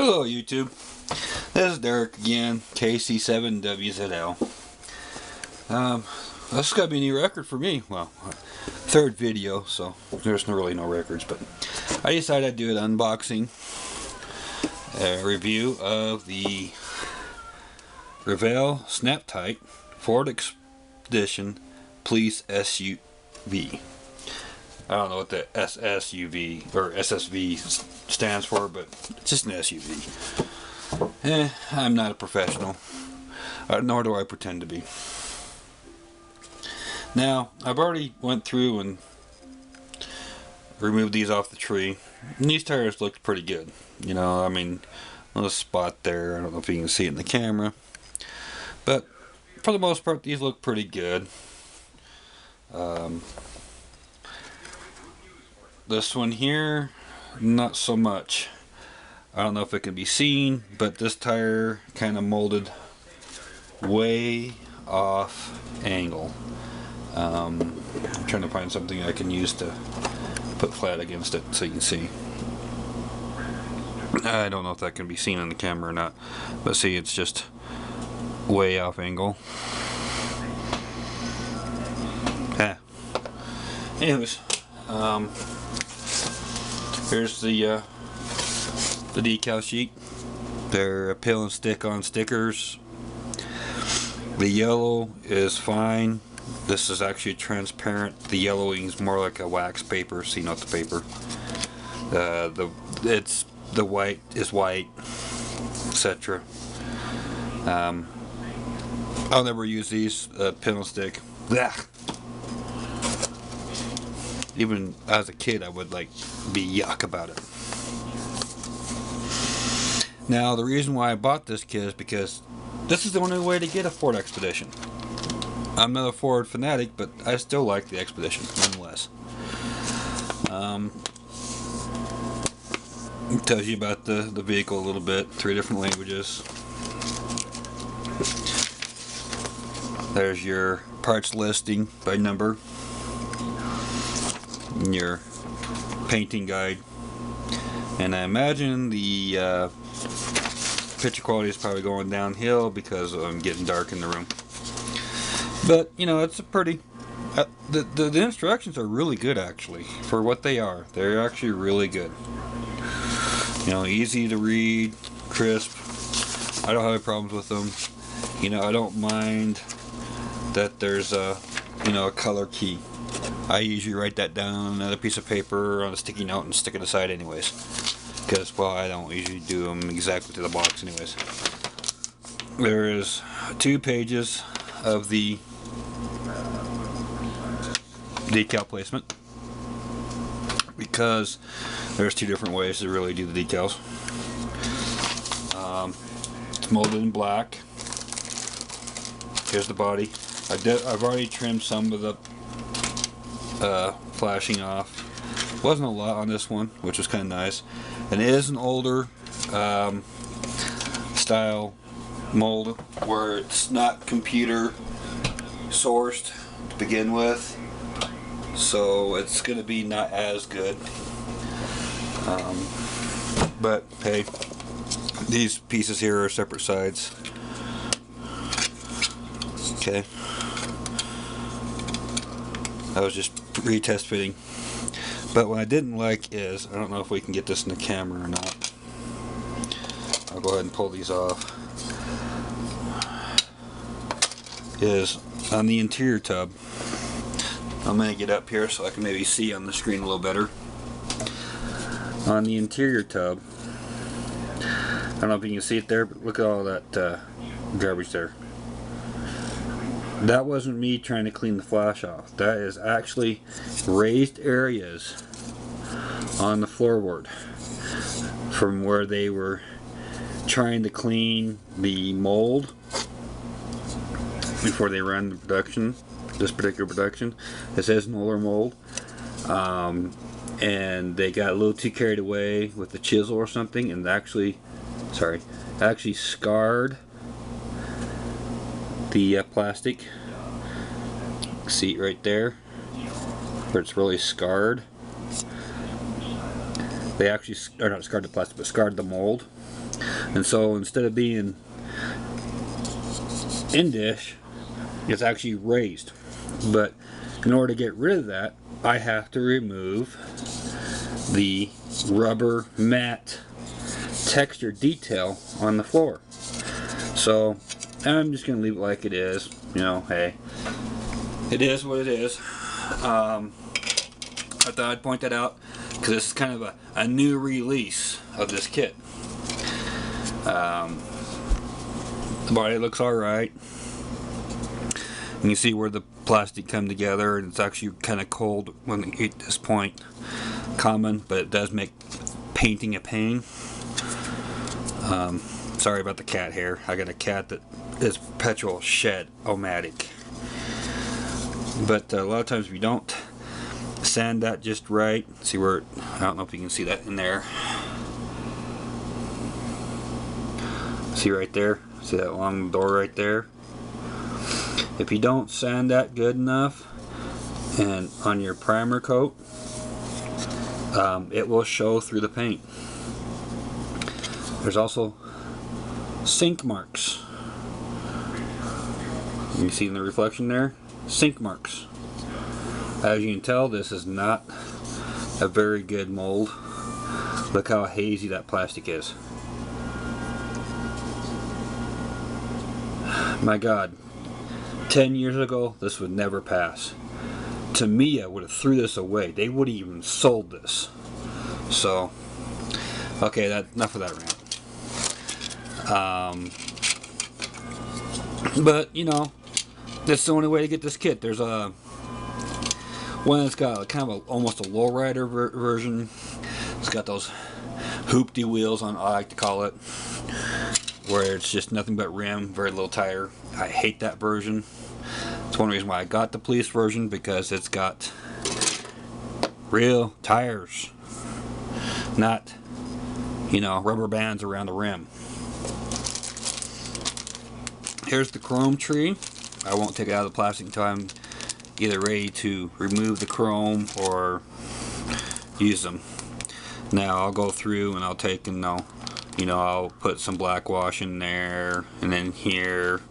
Hello YouTube, this is Derek again, KC7WZL. This is going to be a new record for me. Well, third video, so there's really no records, but I decided I'd do an unboxing review of the Revell Snap Tight Ford Expedition Police SUV. I don't know what the SSUV or SSV stands for, but it's just an SUV. I'm not a professional, nor do I pretend to be. Now, I've already went through and removed these off the tree, and these tires looked pretty good. You know, I mean, a little spot there, I don't know if you can see it in the camera, but for the most part, these look pretty good. This one here, not so much. I don't know if it can be seen, but this tire kind of molded way off angle. I'm trying to find something I can use to put flat against it so you can see. I don't know if that can be seen on the camera or not, but see, it's just way off angle. Anyways, here's the decal sheet. They're peel and stick on stickers. The yellow is fine. This is actually transparent. The yellowing is more like a wax paper, so you know it's paper. The white is white, etc. I'll never use these peel and stick. Blech. Even as a kid, I would be yuck about it. Now, the reason why I bought this kit is because this is the only way to get a Ford Expedition. I'm not a Ford fanatic, but I still like the Expedition nonetheless. It tells you about the vehicle a little bit, 3 different languages. There's your parts listing by number. Your painting guide, and I imagine the picture quality is probably going downhill because I'm getting dark in the room. But you know, it's a pretty the instructions are really good actually for what they are. They're actually really good. You know, easy to read, crisp. I don't have any problems with them. You know, I don't mind that there's a color key. I usually write that down on another piece of paper on a sticky note and stick it aside anyways. Because, well, I don't usually do them exactly to the box anyways. There is 2 pages of the decal placement. Because there's 2 different ways to really do the decals. It's molded in black. Here's the body. I've already trimmed some of the flashing off. Wasn't a lot on this one, which was kind of nice. And it is an older style mold where it's not computer sourced to begin with, so it's going to be not as good. But hey, these pieces here are separate sides. Okay. I was just retest fitting. But what I didn't like is, I don't know if we can get this in the camera or not. I'll go ahead and pull these off. Is on the interior tub. I'm going to get up here so I can maybe see on the screen a little better. On the interior tub, I don't know if you can see it there, but look at all that garbage there. That wasn't me trying to clean the flash off. That is actually raised areas on the floorboard from where they were trying to clean the mold before they ran the production, this particular production. It says an older mold. And they got a little too carried away with the chisel or something and actually scarred the plastic. See it right there where it's really scarred. they actually are not scarred the plastic, but scarred the mold. And so instead of being in dish, it's actually raised. But in order to get rid of that, I have to remove the rubber matte texture detail on the floor. So I'm just gonna leave it like it is. You know, hey, it is what it is. I thought I'd point that out because this is kind of a new release of this kit. The body looks alright. You can see where the plastic come together, and it's actually kind of cold when you get to this point. Common, but it does make painting a pain. Sorry about the cat hair. I got a cat that is perpetual shed-o-matic. But a lot of times if you don't sand that just right, see where it, I don't know if you can see that in there. See right there? See that long door right there? If you don't sand that good enough and on your primer coat, it will show through the paint. There's also sink marks. You see in the reflection there? Sink marks. As you can tell, this is not a very good mold. Look how hazy that plastic is. My God, 10 years ago this would never pass. Tamiya would have threw this away. They would have even sold this. So, okay, enough of that rant. But you know, that's the only way to get this kit. There's a one that's got kind of almost a lowrider version. It's got those hoopty wheels on, I like to call it, where it's just nothing but rim, very little tire. I hate that version. It's one reason why I got the police version, because it's got real tires, not, you know, rubber bands around the rim. Here's the chrome tree. I won't take it out of the plastic until I'm either ready to remove the chrome or use them. Now I'll go through and I'll take and I'll put some black wash in there, and then here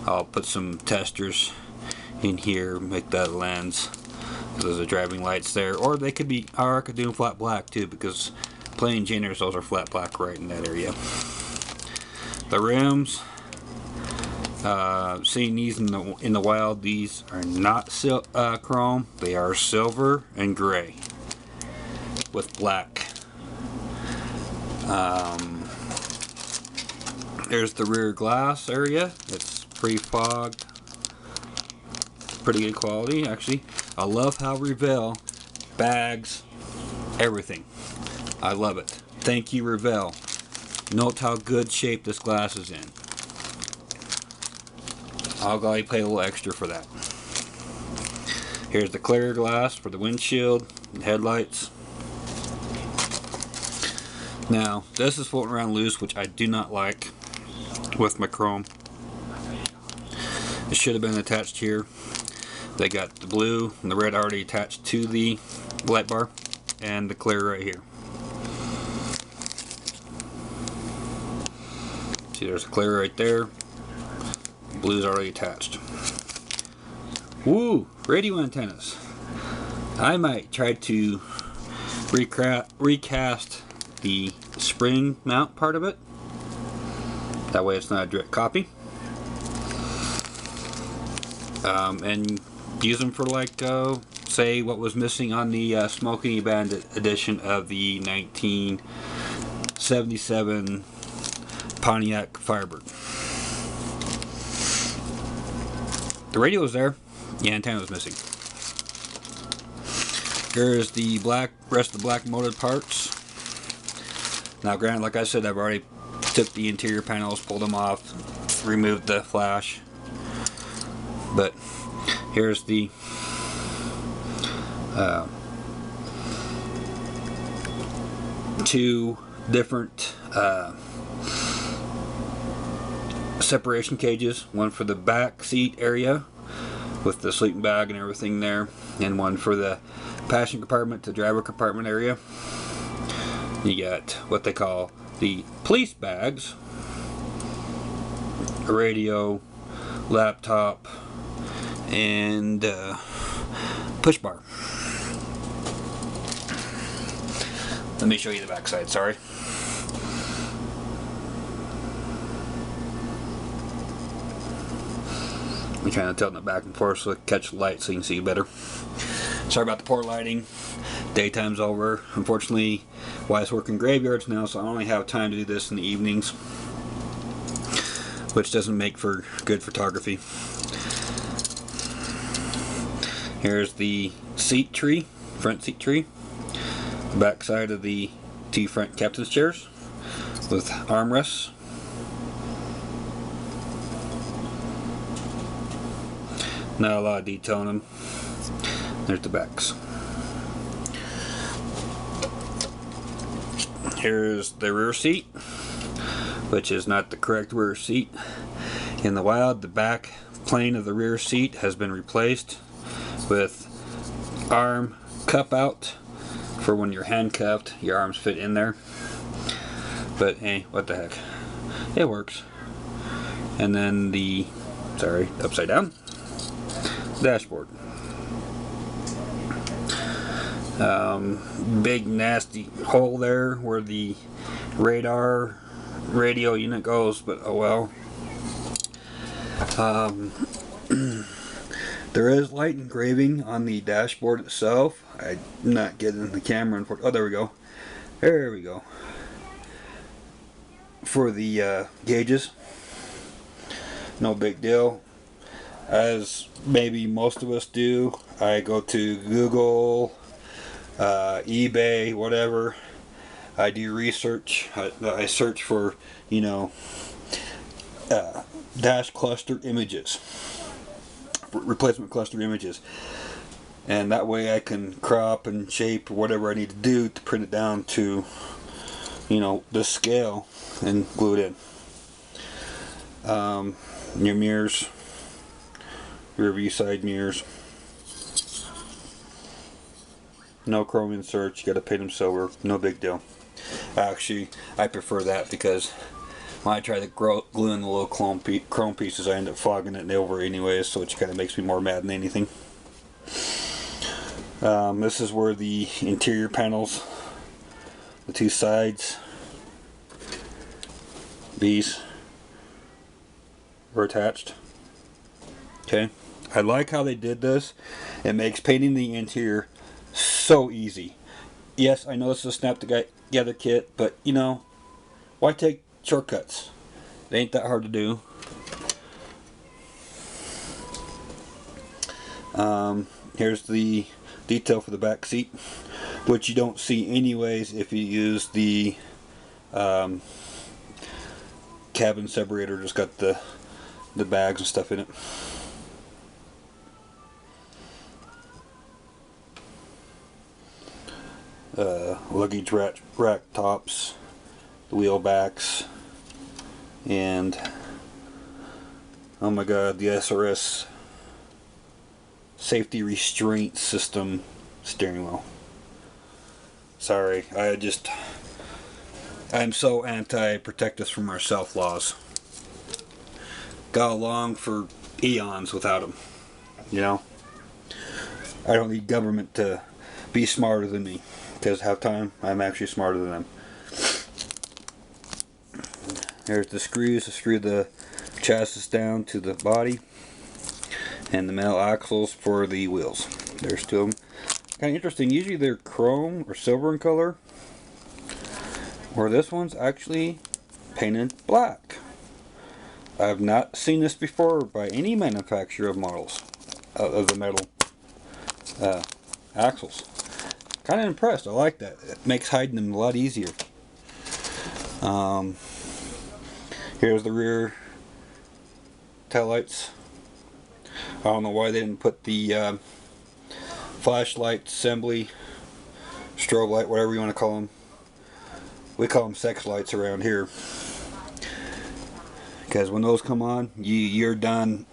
I'll put some testers in here, make that lens. Those are driving lights there, or they could be, or I could do them flat black too, because plain Janers, those are flat black right in that area. The rims, seeing these in the wild, these are not chrome. They are silver and gray with black. There's the rear glass area. It's pre-fogged. Pretty good quality, actually. I love how Revell bags everything. I love it. Thank you, Revell. Note how good shape this glass is in. I'll gladly pay a little extra for that. Here's the clear glass for the windshield and headlights. Now, this is floating around loose, which I do not like with my chrome. It should have been attached here. They got the blue and the red already attached to the light bar, and the clear right here. See, there's a clear right there. Blue's already attached. Woo! Radio antennas. I might try to recast the spring mount part of it. That way it's not a direct copy. And use them for, like, say what was missing on the Smoking Bandit edition of the 1977 Pontiac Firebird. The radio was there, the antenna was missing. Here's the rest of the black molded parts. Now granted, like I said, I've already took the interior panels, pulled them off, removed the flash. But here's the two different separation cages. One for the back seat area with the sleeping bag and everything there, and one for the passenger compartment to driver compartment area. You got what they call the police bags, a radio, laptop, and push bar. Let me show you the back side, sorry. I'm trying to tilt it back and forth so I catch the light so you can see better. Sorry about the poor lighting. Daytime's over. Unfortunately, wife's working graveyards now, so I only have time to do this in the evenings, which doesn't make for good photography. Here's the seat tree, front seat tree. The back side of the two front captain's chairs with armrests. Not a lot of detail on them. There's the backs. Here's the rear seat, which is not the correct rear seat. In the wild, the back plane of the rear seat has been replaced with arm cup out for when you're handcuffed, your arms fit in there. But hey, what the heck, it works. And then the, sorry, upside down dashboard. Big nasty hole there where the radar radio unit goes, but oh well. There is light engraving on the dashboard itself. I'm not getting the camera. Oh, there we go. There we go. For the gauges. No big deal. As maybe most of us do, I go to Google, eBay, whatever. I do research. I search for, you know, dash cluster images, replacement cluster images, and that way I can crop and shape whatever I need to do to print it down to, you know, the scale and glue it in. Your mirrors, rear view side mirrors, no chrome inserts, you gotta paint them silver, no big deal. Actually, I prefer that because when I try to glue in the little chrome pieces, I end up fogging it over anyways, so it kind of makes me more mad than anything. This is where the interior panels, the two sides, these are attached. Okay, I like how they did this. It makes painting the interior so easy. Yes, I know this is a snap together kit, but you know, why take shortcuts? It ain't that hard to do. Here's the detail for the back seat, which you don't see anyways if you use the cabin separator. Just got the bags and stuff in it. Luggage rack tops, the wheel backs, and oh my god, the SRS safety restraint system steering wheel. Sorry, I'm so anti-protect us from ourselves laws. Got along for eons without them, you know. I don't need government to be smarter than me, because half time I'm actually smarter than them. There's the screws to screw the chassis down to the body, and the metal axles for the wheels. There's two of them. Kind of interesting. Usually they're chrome or silver in color, where this one's actually painted black. I've not seen this before by any manufacturer of models of the metal axles. Kind of impressed. I like that. It makes hiding them a lot easier. Here's the rear taillights. I don't know why they didn't put the flashlight assembly, strobe light, whatever you want to call them. We call them sex lights around here, because when those come on, you're done.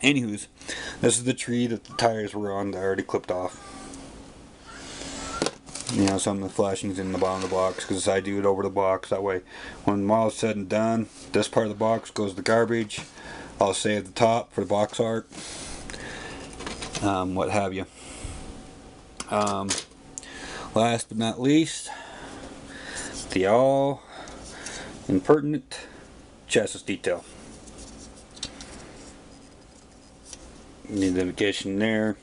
Anywho's, this is the tree that the tires were on that I already clipped off. You know, some of the flashings in the bottom of the box, because I do it over the box. That way, when all is said and done, this part of the box goes to the garbage. I'll save the top for the box art, what have you. Last but not least, the all impertinent chassis detail. Identification there.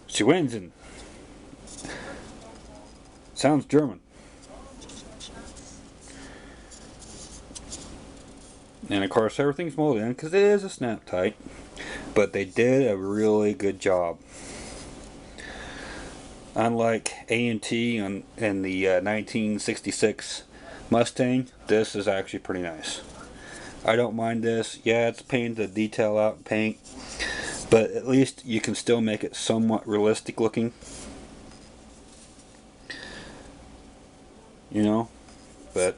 Schwinzen. Sounds German. And of course everything's molded in because it is a snap tight. But they did a really good job. Unlike A&T in the 1966 Mustang, this is actually pretty nice. I don't mind this. Yeah, it's painted the detail out in paint, but at least you can still make it somewhat realistic looking. You know, but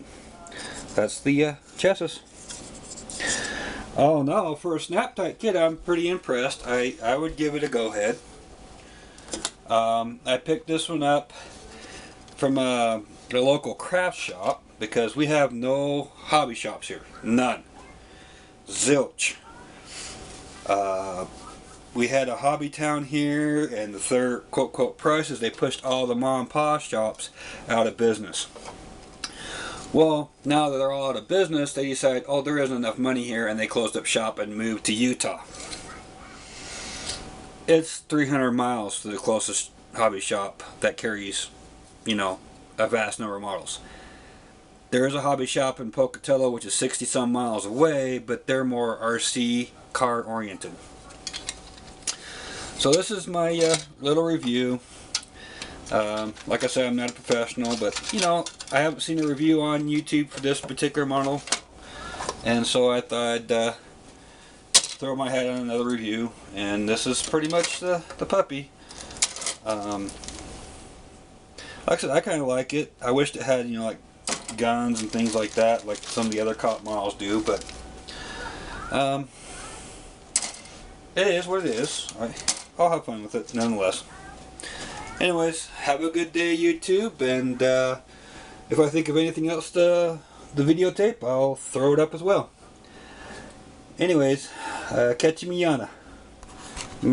that's the chassis. Oh no, for a snap tight kit, I'm pretty impressed. I would give it a go ahead. I picked this one up from a local craft shop because we have no hobby shops here. None. Zilch. We had a hobby town here, and with their quote prices, they pushed all the mom and pop shops out of business. Well, now that they're all out of business, they decide, oh, there isn't enough money here, and they closed up shop and moved to Utah. It's 300 miles to the closest hobby shop that carries, you know, a vast number of models. There is a hobby shop in Pocatello, which is 60 some miles away, but they're more RC car oriented. So this is my little review. Like I said, I'm not a professional, but you know, I haven't seen a review on YouTube for this particular model, and so I thought I'd throw my hat on another review, and this is pretty much the puppy. Like I said, I kind of like it. I wished it had, you know, like guns and things like that, like some of the other cop models do, but it is what it is. I'll have fun with it nonetheless. Anyways, have a good day, YouTube, and if I think of anything else to the videotape, I'll throw it up as well. Anyways, catch you mañana.